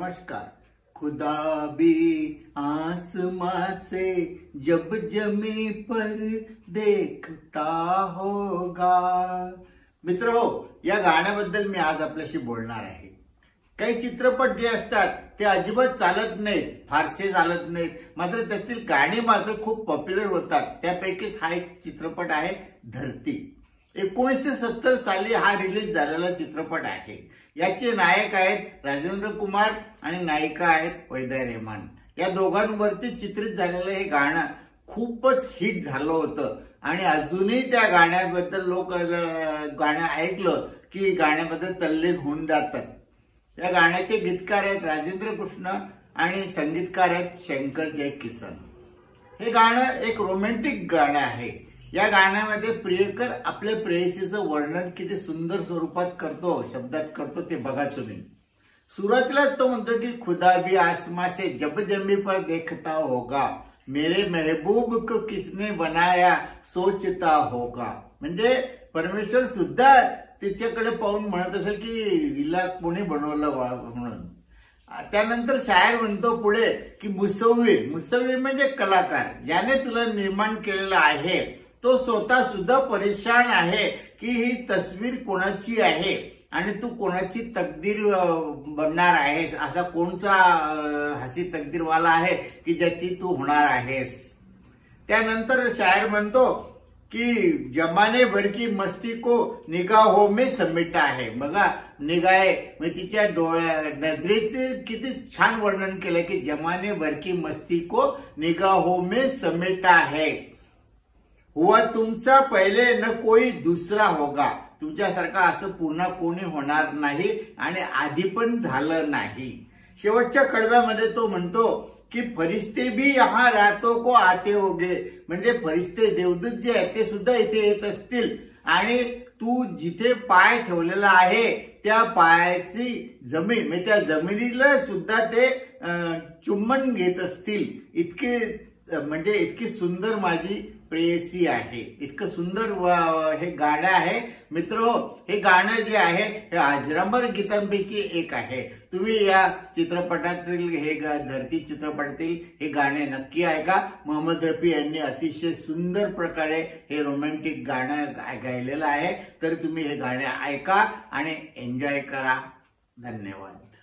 नमस्कार। खुदा भी आसमां से जब जमी पर देखता होगा। मित्रो, या गाण्याबद्दल मी आज आपल्याशी बोलणार आहे। काही चित्रपट जे असतात ते अजिबात चालत नाहीत, फारसे चालत नाहीत, मात्र त्यातील गाणी मात्र खूप पॉप्युलर होतात। त्यापैकीच हा एक चित्रपट आहे धरती। 1970 साली हा रिलीज झालेला चित्रपट आहे। याचे नायक आहेत राजेंद्र कुमार आणि नायिका आहेत वैद्या रेहमान। या दोघांवरती चित्रित झालेलं हे गाणं खूपच हिट झालं होतं आणि अजूनही त्या गाण्याबद्दल लोक गाणं ऐकलं की गाण्याबद्दल तल्लीन होऊन जातात। या गाण्याचे गीतकार आहेत राजेंद्र कृष्ण आणि संगीतकार आहेत शंकर जयकिसन। हे गाणं एक रोमॅन्टिक गाणं आहे। या गाण्यामध्ये प्रियकर आपल्या प्रेयसीचं वर्णन किती सुंदर स्वरूपात करतो, शब्दात करतो ते बघा तुम्ही। सुरुवातीला तो म्हणतो की खुदा भी आसमां से जब जमी पर देखता होगा, मेरे महबूब को किसने बनाया सोचता होगा। म्हणजे परमेश्वर सुद्धा तिच्याकडे पाहून म्हणत असेल की हिला कोणी बनवलं म्हणून। त्यानंतर शायर म्हणतो पुढे की मुसव्विर म्हणजे कलाकार, ज्याने तुला निर्माण केलेला आहे तो स्वतः सुद्धा परेशान आहे की ही तस्वीर कोणाची आहे आणि तू कोणाची तकदीर बनणार आहेस। असा कोणचा हसी तकदीरवाला आहे की ज्याची तू होणार आहेस। त्यानंतर शायर म्हणतो की जमाने भर की मस्ती को निगाहों में समेटा है। बघा, निगाहे म्हणजे तिच्या नजरेचे किती छान वर्णन केलं की जमाने भर की मस्ती को निगाहों में समेटा है। हुआ तुमचा पहिले न कोई दुसरा होगा। तुमच्यासारखा असं पुन्हा कोणी होणार नाही आणि आधी पण झालं नाही। शेवटच्या कडव्यामध्ये तो म्हणतो की फरिश्ते भी यहाँ रातों को आते होगे। म्हणजे फरिश्ते देवदूत जे आहेत ते सुद्धा इथे येत असतील आणि तू जिथे पाय ठेवलेला आहे त्या पायाची जमीन म्हणजे त्या जमिनीला सुद्धा ते चुंबन घेत असतील। इतकी सुंदर माझी प्रेयसी आहे। इतकं सुंदर हे गाणं आहे। मित्रो, हे गाणं जे आहे हे अजरामर गीतांपैकी एक आहे। तुम्ही या चित्रपटातील हे धरती चित्रपटातील हे गाणे नक्की ऐका। मोहम्मद रफी यांनी अतिशय सुंदर प्रकारे हे रोमॅन्टिक गाणं गायलेलं आहे। तर तुम्ही हे गाणे ऐका आणि एन्जॉय करा। धन्यवाद।